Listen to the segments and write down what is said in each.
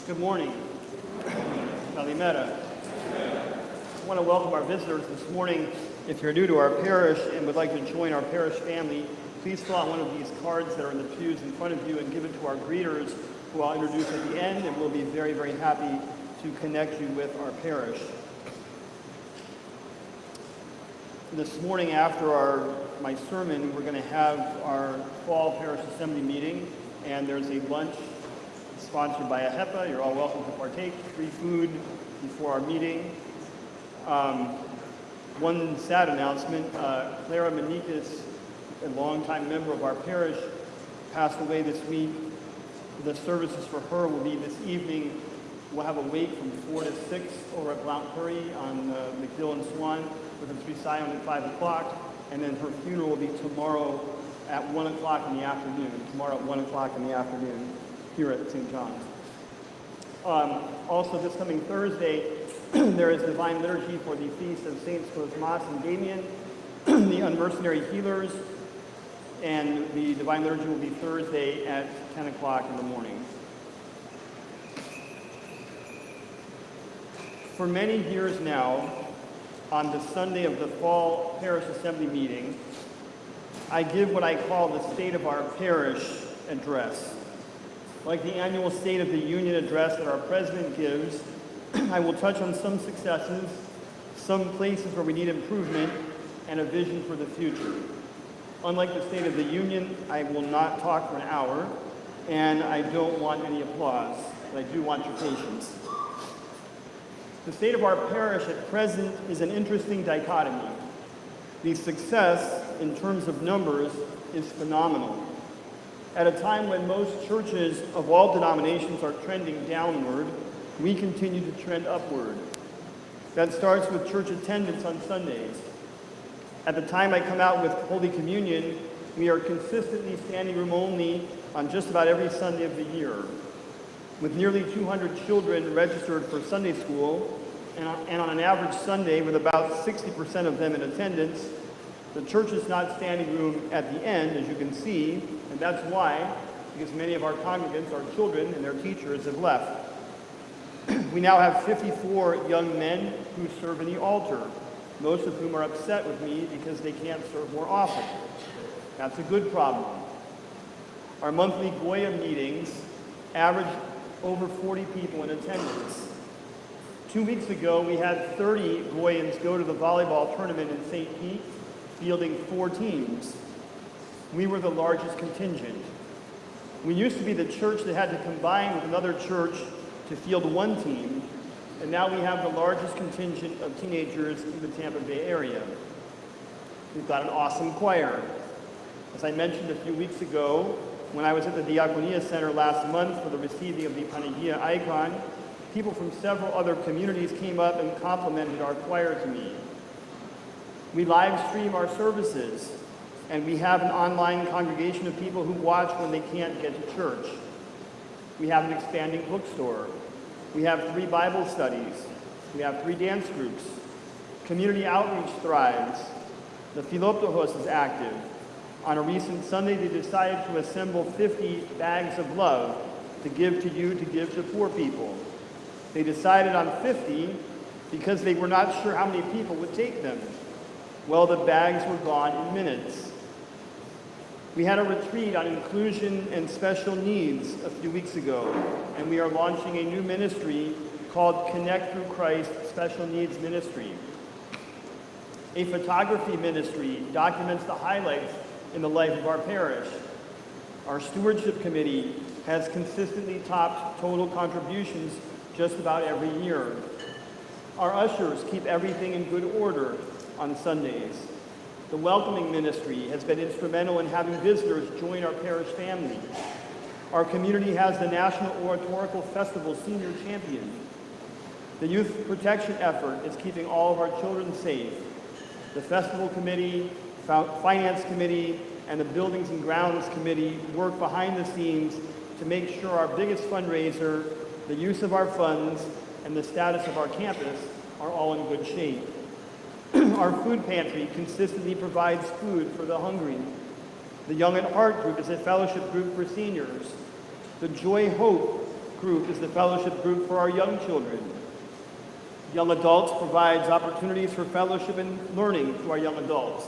Good morning. Kalimera. I want to welcome our visitors this morning. If you're new to our parish and would like to join our parish family, please fill out one of these cards that are in the pews in front of you and give it to our greeters, who I'll introduce at the end, and we'll be very, very happy to connect you with our parish. This morning after my sermon, we're going to have our fall parish assembly meeting, and there's a lunch sponsored by AHEPA. You're all welcome to partake. Free food before our meeting. One sad announcement, Clara Manikas, a longtime member of our parish, passed away this week. The services for her will be this evening. We'll have a wake from 4 to 6 over at Blount Curry on McDill and Swann with a Three-Sion at 5 o'clock. And then her funeral will be tomorrow at 1 o'clock in the afternoon. Tomorrow at 1 o'clock in the afternoon here at St. John's. Also this coming Thursday, there is Divine Liturgy for the Feast of Saints Cosmas and Damian, the Unmercenary Healers, and the Divine Liturgy will be Thursday at 10 o'clock in the morning. For many years now, on the Sunday of the Fall Parish Assembly meeting, I give what I call the State of Our Parish address. Like the annual State of the Union address that our president gives, I will touch on some successes, some places where we need improvement, and a vision for the future. Unlike the State of the Union, I will not talk for an hour, and I don't want any applause, but I do want your patience. The state of our parish at present is an interesting dichotomy. The success, in terms of numbers, is phenomenal. At a time when most churches of all denominations are trending downward, we continue to trend upward. That starts with church attendance on Sundays. At the time I come out with Holy Communion, we are consistently standing room only on just about every Sunday of the year. With nearly 200 children registered for Sunday school, and on an average Sunday with about 60% of them in attendance, the church is not standing room at the end, as you can see, and that's why, because many of our congregants, our children and their teachers, have left. We now have 54 young men who serve in the altar, most of whom are upset with me because they can't serve more often. That's a good problem. Our monthly Goya meetings average over 40 people in attendance. 2 weeks ago, we had 30 Goyans go to the volleyball tournament in St. Pete, fielding 4 teams. We were the largest contingent. We used to be the church that had to combine with another church to field 1 team, and now we have the largest contingent of teenagers in the Tampa Bay area. We've got an awesome choir. As I mentioned a few weeks ago, when I was at the Diaconia Center last month for the receiving of the Panagia icon, people from several other communities came up and complimented our choir to me. We live stream our services, and we have an online congregation of people who watch when they can't get to church. We have an expanding bookstore. We have 3 Bible studies. We have 3 dance groups. Community outreach thrives. The Philoptochos is active. On a recent Sunday, they decided to assemble 50 bags of love to give to you, to give to poor people. They decided on 50 because they were not sure how many people would take them. Well, the bags were gone in minutes. We had a retreat on inclusion and special needs a few weeks ago, and we are launching a new ministry called Connect Through Christ Special Needs Ministry. A photography ministry documents the highlights in the life of our parish. Our stewardship committee has consistently topped total contributions just about every year. Our ushers keep everything in good order on Sundays. The welcoming ministry has been instrumental in having visitors join our parish family. Our community has the National Oratorical Festival Senior Champion. The youth protection effort is keeping all of our children safe. The festival committee, finance committee, and the buildings and grounds committee work behind the scenes to make sure our biggest fundraiser, the use of our funds, and the status of our campus are all in good shape. Our food pantry consistently provides food for the hungry. The Young at Heart group is a fellowship group for seniors. The Joy Hope group is the fellowship group for our young children. Young adults provides opportunities for fellowship and learning to our young adults.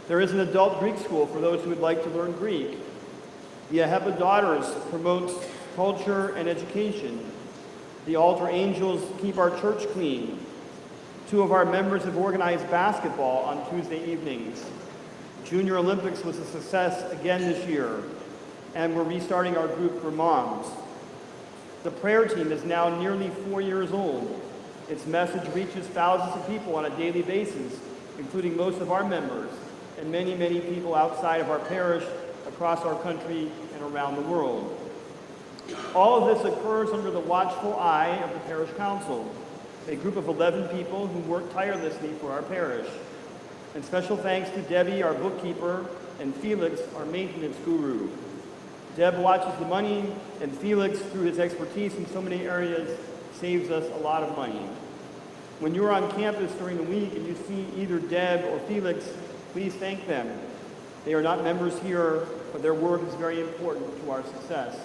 There is an adult Greek school for those who would like to learn Greek. The Ahepa Daughters promotes culture and education. The Altar Angels keep our church clean. 2 of our members have organized basketball on Tuesday evenings. Junior Olympics was a success again this year, and we're restarting our group for moms. The prayer team is now nearly 4 years old. Its message reaches thousands of people on a daily basis, including most of our members and many, many people outside of our parish, across our country, and around the world. All of this occurs under the watchful eye of the Parish Council, a group of 11 people who work tirelessly for our parish. And special thanks to Debbie, our bookkeeper, and Felix, our maintenance guru. Deb watches the money, and Felix, through his expertise in so many areas, saves us a lot of money. When you're on campus during the week and you see either Deb or Felix, please thank them. They are not members here, but their work is very important to our success.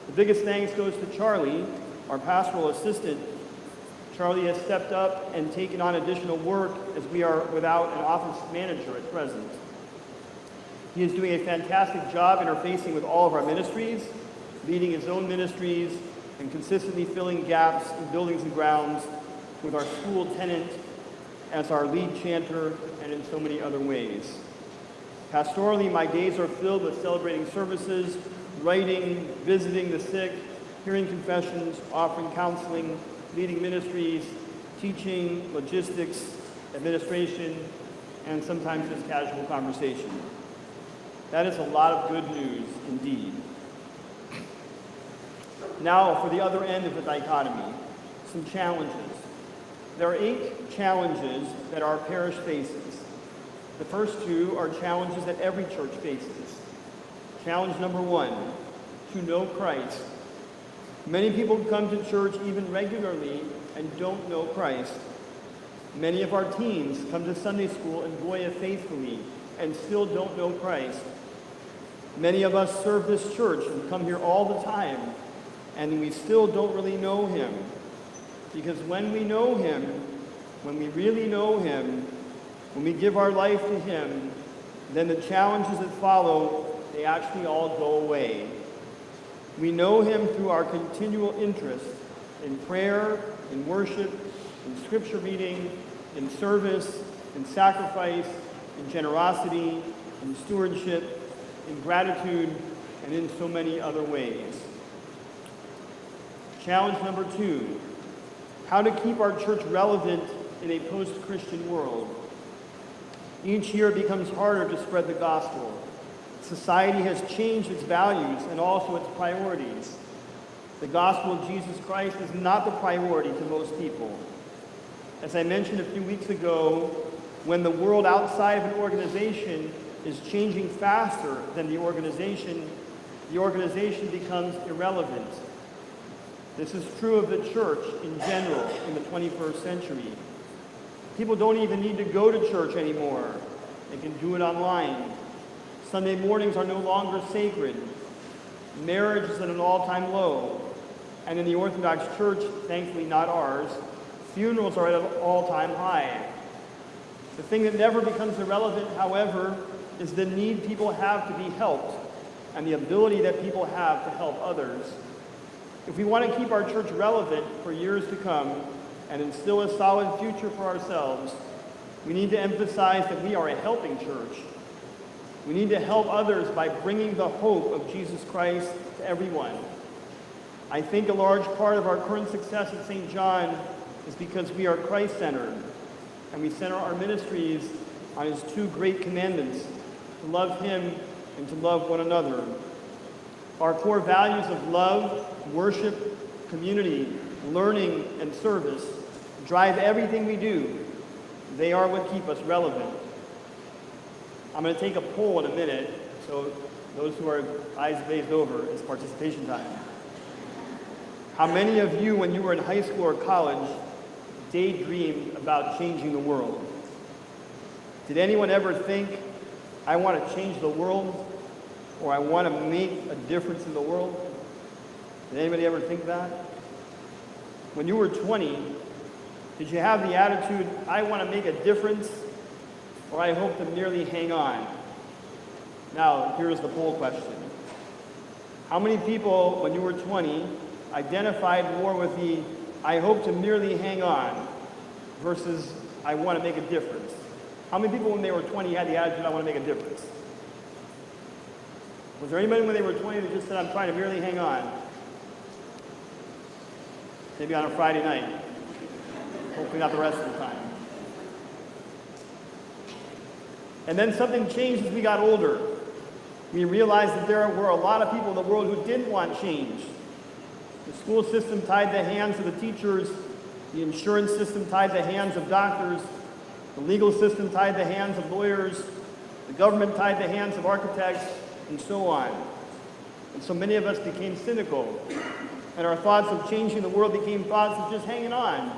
The biggest thanks goes to Charlie, our pastoral assistant. Charlie has stepped up and taken on additional work as we are without an office manager at present. He is doing a fantastic job interfacing with all of our ministries, leading his own ministries, and consistently filling gaps in buildings and grounds with our school tenant as our lead chanter and in so many other ways. Pastorally, my days are filled with celebrating services, writing, visiting the sick, hearing confessions, offering counseling, leading ministries, teaching, logistics, administration, and sometimes just casual conversation. That is a lot of good news indeed. Now for the other end of the dichotomy, some challenges. There are 8 challenges that our parish faces. The first 2 are challenges that every church faces. Challenge number 1, to know Christ. Many people come to church even regularly and don't know Christ. Many of our teens come to Sunday school and Goya faithfully and still don't know Christ. Many of us serve this church and come here all the time, and we still don't really know him. Because when we know him, when we really know him, when we give our life to him, then the challenges that follow, they actually all go away. We know him through our continual interest in prayer, in worship, in scripture reading, in service, in sacrifice, in generosity, in stewardship, in gratitude, and in so many other ways. Challenge number 2, how to keep our church relevant in a post-Christian world. Each year it becomes harder to spread the gospel. Society has changed its values and also its priorities. The gospel of Jesus Christ is not the priority to most people. As I mentioned a few weeks ago, when the world outside of an organization is changing faster than the organization becomes irrelevant. This is true of the church in general in the 21st century. People don't even need to go to church anymore. They can do it online. Sunday mornings are no longer sacred. Marriage is at an all-time low. And in the Orthodox Church, thankfully not ours, funerals are at an all-time high. The thing that never becomes irrelevant, however, is the need people have to be helped and the ability that people have to help others. If we want to keep our church relevant for years to come and instill a solid future for ourselves, we need to emphasize that we are a helping church. We need to help others by bringing the hope of Jesus Christ to everyone. I think a large part of our current success at St. John is because we are Christ-centered, and we center our ministries on his 2 great commandments, to love him and to love one another. Our core values of love, worship, community, learning, and service drive everything we do. They are what keep us relevant. I'm going to take a poll in a minute, so those who are eyes glazed over, it's participation time. How many of you, when you were in high school or college, daydreamed about changing the world? Did anyone ever think, I want to change the world, or I want to make a difference in the world? Did anybody ever think that? When you were 20, did you have the attitude, I want to make a difference, or I hope to merely hang on? Now, here's the poll question. How many people, when you were 20, identified more with the, I hope to merely hang on, versus, I want to make a difference? How many people, when they were 20, had the attitude, I want to make a difference? Was there anybody when they were 20 that just said, I'm trying to merely hang on? Maybe on a Friday night. Hopefully not the rest of the time. And then something changed as we got older. We realized that there were a lot of people in the world who didn't want change. The school system tied the hands of the teachers, the insurance system tied the hands of doctors, the legal system tied the hands of lawyers, the government tied the hands of architects, and so on. And so many of us became cynical, and our thoughts of changing the world became thoughts of just hanging on,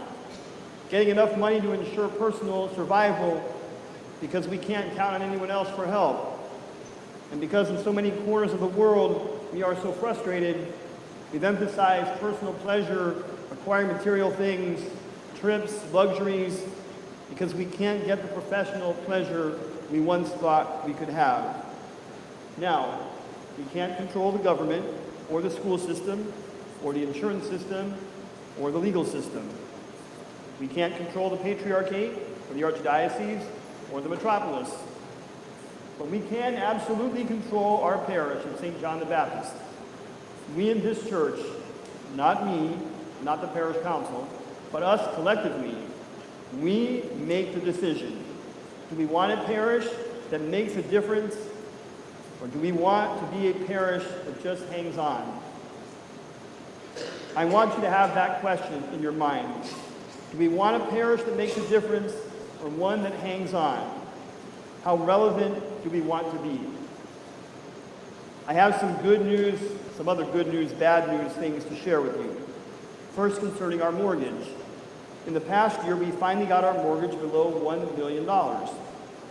getting enough money to ensure personal survival because we can't count on anyone else for help. And because in so many corners of the world we are so frustrated, we've emphasized personal pleasure, acquiring material things, trips, luxuries, because we can't get the professional pleasure we once thought we could have. Now, we can't control the government or the school system or the insurance system or the legal system. We can't control the patriarchate or the archdiocese or the metropolis. But we can absolutely control our parish of St. John the Baptist. We in this church, not me, not the parish council, but us collectively, we make the decision. Do we want a parish that makes a difference, or do we want to be a parish that just hangs on? I want you to have that question in your mind. Do we want a parish that makes a difference, or one that hangs on? How relevant do we want to be? I have some good news, some other good news, bad news things to share with you. First, concerning our mortgage. In the past year, we finally got our mortgage below $1 million.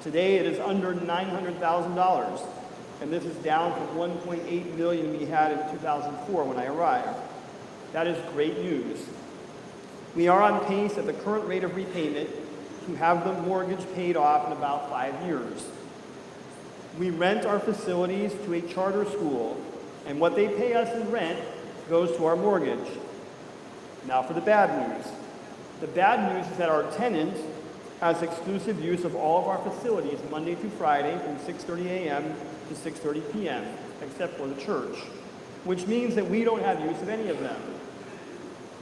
Today, it is under $900,000, and this is down from $1.8 million we had in 2004 when I arrived. That is great news. We are on pace at the current rate of repayment to have the mortgage paid off in about 5 years. We rent our facilities to a charter school, and what they pay us in rent goes to our mortgage. Now for the bad news. The bad news is that our tenant has exclusive use of all of our facilities Monday through Friday from 6:30 a.m. to 6:30 p.m., except for the church, which means that we don't have use of any of them.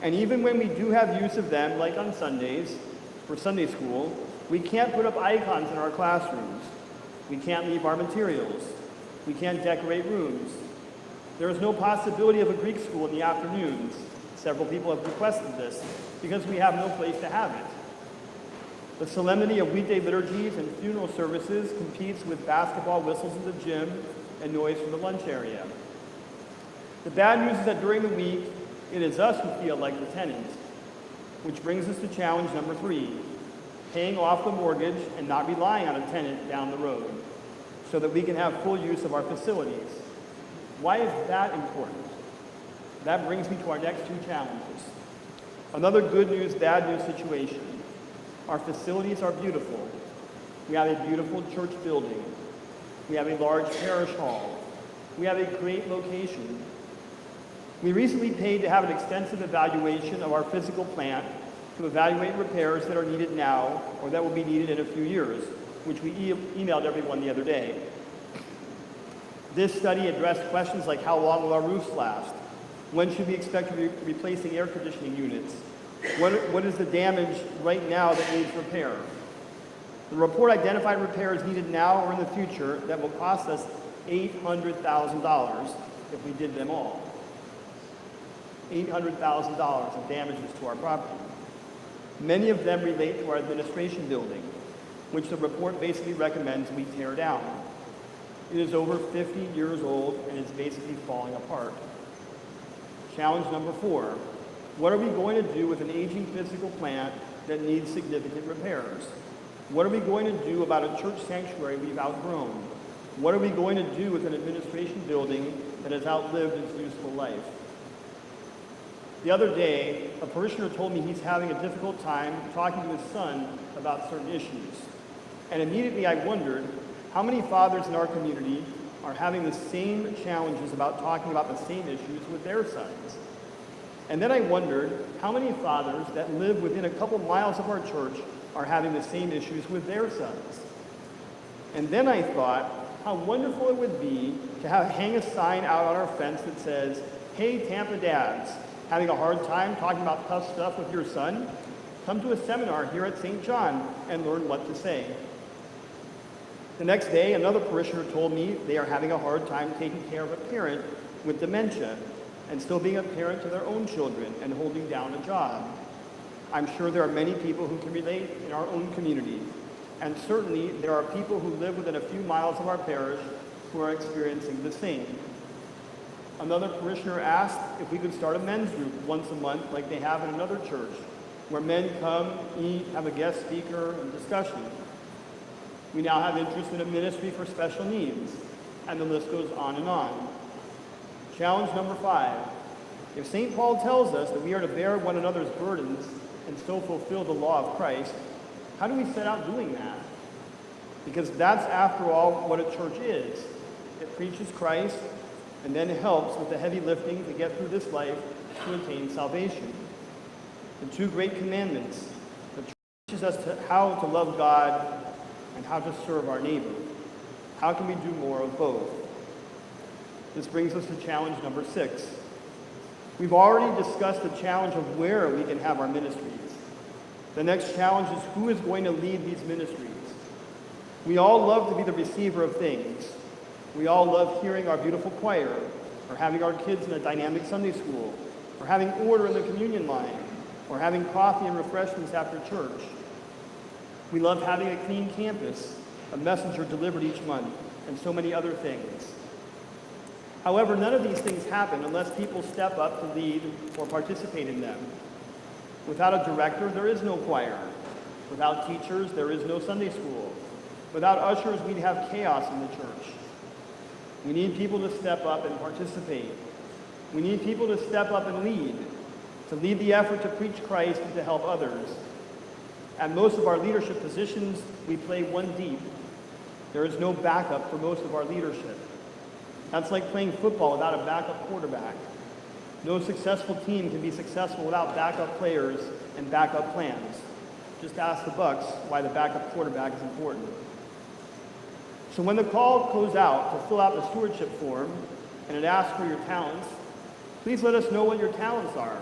And even when we do have use of them, like on Sundays, for Sunday school, we can't put up icons in our classrooms. We can't leave our materials. We can't decorate rooms. There is no possibility of a Greek school in the afternoons. Several people have requested this because we have no place to have it. The solemnity of weekday liturgies and funeral services competes with basketball whistles in the gym and noise from the lunch area. The bad news is that during the week, it is us who feel like the tenant, which brings us to challenge number 3, paying off the mortgage and not relying on a tenant down the road so that we can have full use of our facilities. Why is that important? That brings me to our next 2 challenges. Another good news, bad news situation. Our facilities are beautiful. We have a beautiful church building. We have a large parish hall. We have a great location. We recently paid to have an extensive evaluation of our physical plant to evaluate repairs that are needed now or that will be needed in a few years, which we emailed everyone the other day. This study addressed questions like how long will our roofs last? When should we expect to be replacing air conditioning units? What is the damage right now that needs repair? The report identified repairs needed now or in the future that will cost us $800,000 if we did them all. $800,000 of damages to our property. Many of them relate to our administration building, which the report basically recommends we tear down. It is over 50 years old and is basically falling apart. Challenge number 4. What are we going to do with an aging physical plant that needs significant repairs? What are we going to do about a church sanctuary we've outgrown? What are we going to do with an administration building that has outlived its useful life? The other day, a parishioner told me he's having a difficult time talking to his son about certain issues. And immediately I wondered how many fathers in our community are having the same challenges about talking about the same issues with their sons. And then I wondered how many fathers that live within a couple miles of our church are having the same issues with their sons. And then I thought how wonderful it would be to hang a sign out on our fence that says, "Hey, Tampa dads, having a hard time talking about tough stuff with your son? Come to a seminar here at St. John and learn what to say." The next day, another parishioner told me they are having a hard time taking care of a parent with dementia and still being a parent to their own children and holding down a job. I'm sure there are many people who can relate in our own community, and certainly there are people who live within a few miles of our parish who are experiencing the same. Another parishioner asked if we could start a men's group once a month like they have in another church, where men come, eat, have a guest speaker, and discussion. We now have interest in a ministry for special needs, and the list goes on and on. Challenge number 5. If St. Paul tells us that we are to bear one another's burdens and so fulfill the law of Christ, how do we set out doing that? Because that's, after all, what a church is. It preaches Christ and then helps with the heavy lifting to get through this life to attain salvation. The 2 great commandments that teaches us how to love God and how to serve our neighbor. How can we do more of both? This brings us to challenge number 6. We've already discussed the challenge of where we can have our ministries. The next challenge is who is going to lead these ministries. We all love to be the receiver of things. We all love hearing our beautiful choir, or having our kids in a dynamic Sunday school, or having order in the communion line, or having coffee and refreshments after church. We love having a clean campus, a messenger delivered each month, and so many other things. However, none of these things happen unless people step up to lead or participate in them. Without a director, there is no choir. Without teachers, there is no Sunday school. Without ushers, we'd have chaos in the church. We need people to step up and participate. We need people to step up and to lead the effort to preach Christ and to help others. At most of our leadership positions, we play one deep. There is no backup for most of our leadership. That's like playing football without a backup quarterback. No successful team can be successful without backup players and backup plans. Just ask the Bucks why the backup quarterback is important. So when the call goes out to fill out the stewardship form and it asks for your talents, please let us know what your talents are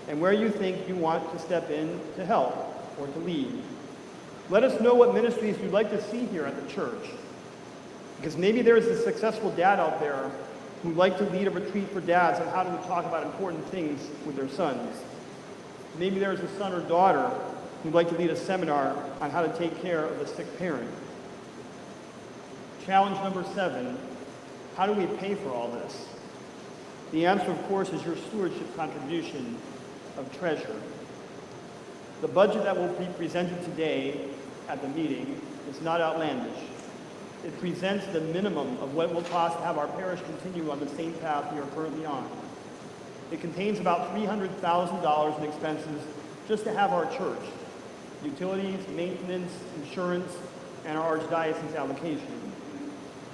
and where you think you want to step in to help or to lead. Let us know what ministries you'd like to see here at the church. Because maybe there is a successful dad out there who'd like to lead a retreat for dads on how to talk about important things with their sons. Maybe there's a son or daughter who'd like to lead a seminar on how to take care of a sick parent. Challenge number 7, how do we pay for all this? The answer, of course, is your stewardship contribution of treasure. The budget that will be presented today at the meeting is not outlandish. It presents the minimum of what it will cost to have our parish continue on the same path we are currently on. It contains about $300,000 in expenses just to have our church: utilities, maintenance, insurance, and our archdiocese allocation.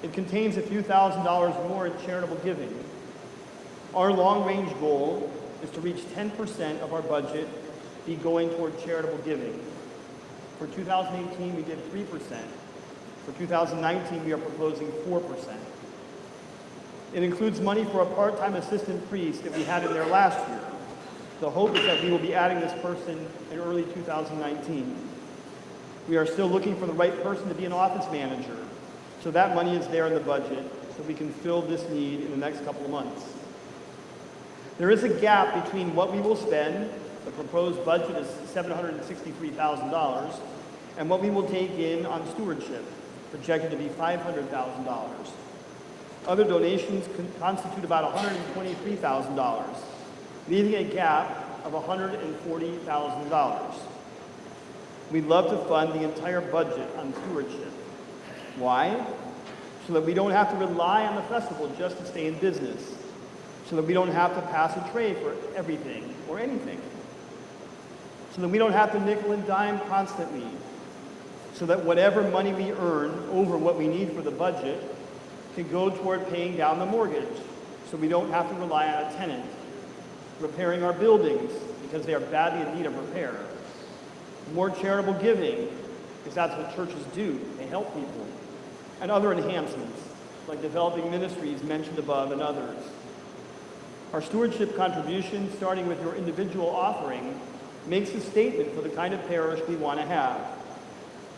It contains a few $1,000s more in charitable giving. Our long-range goal is to reach 10% of our budget be going toward charitable giving. For 2018, we did 3%. For 2019, we are proposing 4%. It includes money for a part-time assistant priest that we had in there last year. The hope is that we will be adding this person in early 2019. We are still looking for the right person to be an office manager, so that money is there in the budget so we can fill this need in the next couple of months. There is a gap between what we will spend, the proposed budget is $763,000, and what we will take in on stewardship, projected to be $500,000. Other donations constitute about $123,000, leaving a gap of $140,000. We'd love to fund the entire budget on stewardship. Why? So that we don't have to rely on the festival just to stay in business. so that we don't have to pass a tray for everything or anything, so that we don't have to nickel and dime constantly, so that whatever money we earn over what we need for the budget can go toward paying down the mortgage, so we don't have to rely on a tenant, repairing our buildings because they are badly in need of repair, more charitable giving, because that's what churches do, they help people, and other enhancements, like developing ministries mentioned above and others. Our stewardship contribution, starting with your individual offering, makes a statement for the kind of parish we want to have.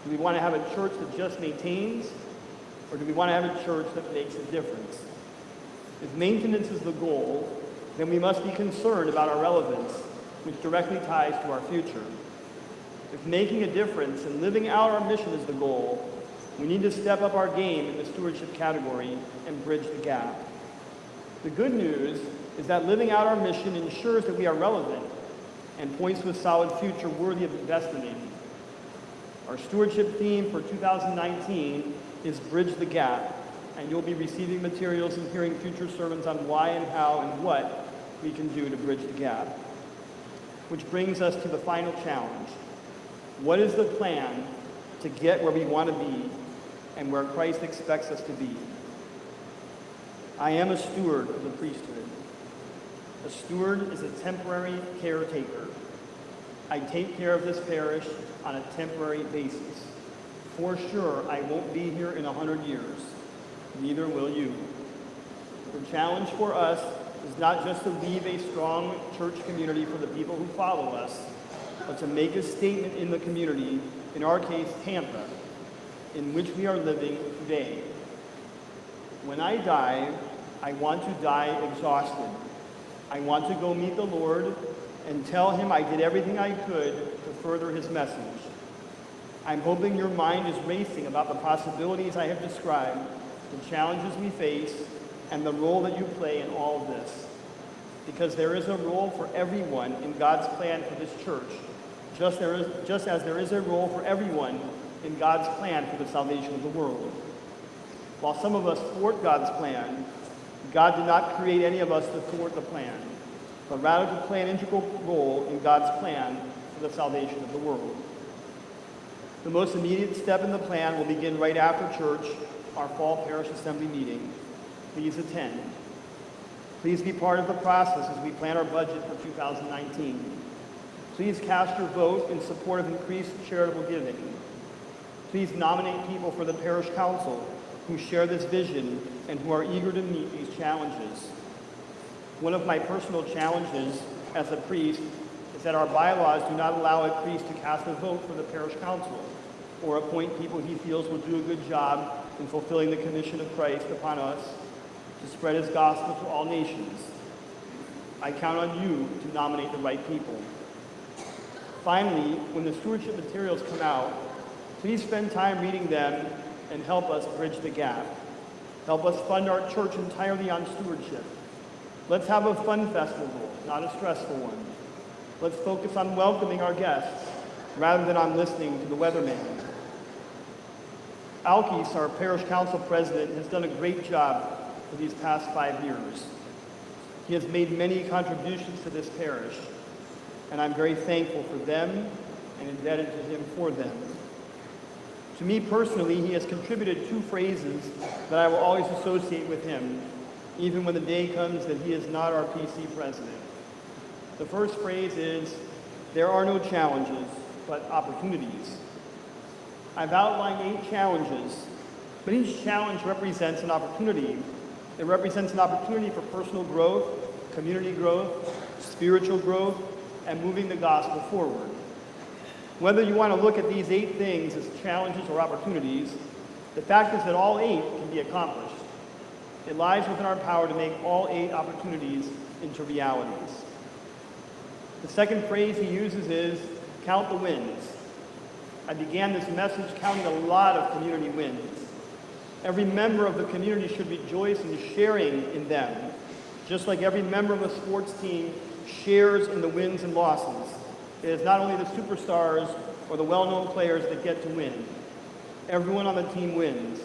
Do we want to have a church that just maintains, or do we want to have a church that makes a difference? If maintenance is the goal, then we must be concerned about our relevance, which directly ties to our future. If making a difference and living out our mission is the goal, we need to step up our game in the stewardship category and bridge the gap. The good news is that living out our mission ensures that we are relevant and points to a solid future worthy of investment in. Our stewardship theme for 2019 is Bridge the Gap, and you'll be receiving materials and hearing future sermons on why and how and what we can do to bridge the gap. Which brings us to the final challenge. What is the plan to get where we want to be and where Christ expects us to be? I am a steward of the priesthood. A steward is a temporary caretaker. I take care of this parish on a temporary basis. For sure, I won't be here in 100 years. Neither will you. The challenge for us is not just to leave a strong church community for the people who follow us, but to make a statement in the community, in our case, Tampa, in which we are living today. When I die, I want to die exhausted. I want to go meet the Lord and tell him I did everything I could to further his message. I'm hoping your mind is racing about the possibilities I have described, the challenges we face, and the role that you play in all of this. Because there is a role for everyone in God's plan for this church, just as there is a role for everyone in God's plan for the salvation of the world. While some of us thwart God's plan, God did not create any of us to thwart the plan, but rather to play an integral role in God's plan for the salvation of the world. The most immediate step in the plan will begin right after church, our fall parish assembly meeting. Please attend. Please be part of the process as we plan our budget for 2019. Please cast your vote in support of increased charitable giving. Please nominate people for the parish council who share this vision and who are eager to meet these challenges. One of my personal challenges as a priest is that our bylaws do not allow a priest to cast a vote for the parish council or appoint people he feels will do a good job in fulfilling the commission of Christ upon us to spread his gospel to all nations. I count on you to nominate the right people. Finally, when the stewardship materials come out, please spend time reading them and help us bridge the gap. Help us fund our church entirely on stewardship. Let's have a fun festival, not a stressful one. Let's focus on welcoming our guests rather than on listening to the weatherman. Alkis, our parish council president, has done a great job for these past 5 years. He has made many contributions to this parish, and I'm very thankful for them and indebted to him for them. To me personally, he has contributed 2 phrases that I will always associate with him, even when the day comes that he is not our PC president. The first phrase is, there are no challenges, but opportunities. I've outlined 8 challenges, but each challenge represents an opportunity. It represents an opportunity for personal growth, community growth, spiritual growth, and moving the gospel forward. Whether you want to look at these 8 things as challenges or opportunities, the fact is that all 8 can be accomplished. It lies within our power to make all 8 opportunities into realities. The second phrase he uses is, count the wins. I began this message counting a lot of community wins. Every member of the community should rejoice in sharing in them, just like every member of a sports team shares in the wins and losses. It is not only the superstars or the well-known players that get to win. Everyone on the team wins.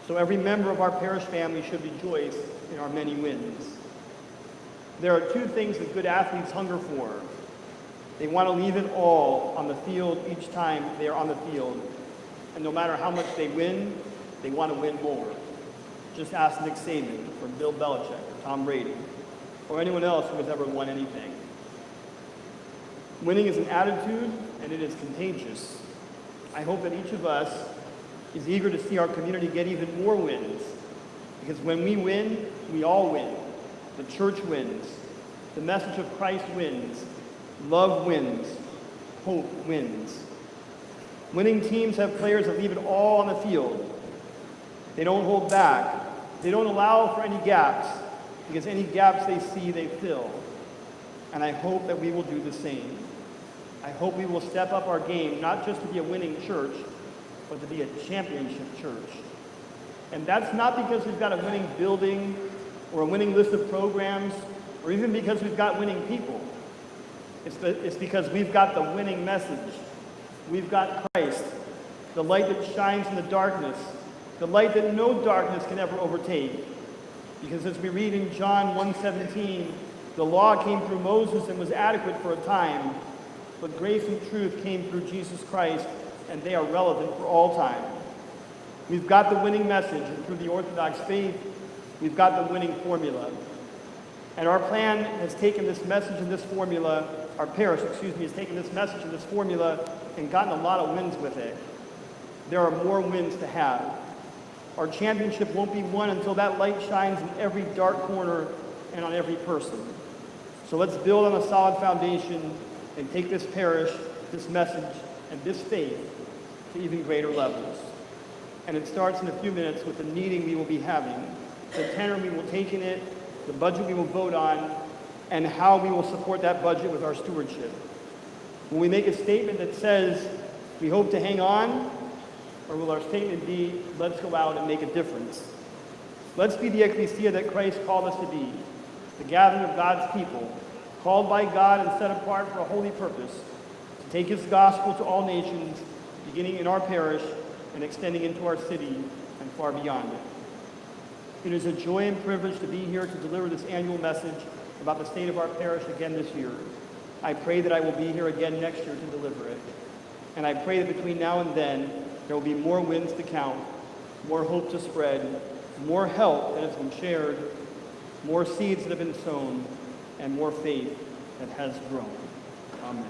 So every member of our parish family should rejoice in our many wins. There are two things that good athletes hunger for. They want to leave it all on the field each time they are on the field. And no matter how much they win, they want to win more. Just ask Nick Saban or Bill Belichick or Tom Brady or anyone else who has ever won anything. Winning is an attitude, and it is contagious. I hope that each of us is eager to see our community get even more wins. Because when we win, we all win. The church wins. The message of Christ wins. Love wins. Hope wins. Winning teams have players that leave it all on the field. They don't hold back. They don't allow for any gaps, because any gaps they see, they fill. And I hope that we will do the same. I hope we will step up our game, not just to be a winning church, but to be a championship church. And that's not because we've got a winning building or a winning list of programs, or even because we've got winning people. It's because we've got the winning message. We've got Christ, the light that shines in the darkness, the light that no darkness can ever overtake. Because as we read in John 1:17, the law came through Moses and was adequate for a time, but grace and truth came through Jesus Christ, and they are relevant for all time. We've got the winning message, and through the Orthodox faith, we've got the winning formula. And our plan has taken this message and this formula, our parish, has taken this message and this formula and gotten a lot of wins with it. There are more wins to have. Our championship won't be won until that light shines in every dark corner and on every person. So let's build on a solid foundation and take this parish, this message, and this faith to even greater levels. And it starts in a few minutes with the meeting we will be having, the tenor we will take in it, the budget we will vote on, and how we will support that budget with our stewardship. Will we make a statement that says we hope to hang on, or will our statement be, let's go out and make a difference? Let's be the ecclesia that Christ called us to be, the gathering of God's people, called by God and set apart for a holy purpose, to take his gospel to all nations, beginning in our parish and extending into our city and far beyond it. It is a joy and privilege to be here to deliver this annual message about the state of our parish again this year. I pray that I will be here again next year to deliver it. And I pray that between now and then, there will be more wins to count, more hope to spread, more help that has been shared, more seeds that have been sown, and more faith that has grown. Amen.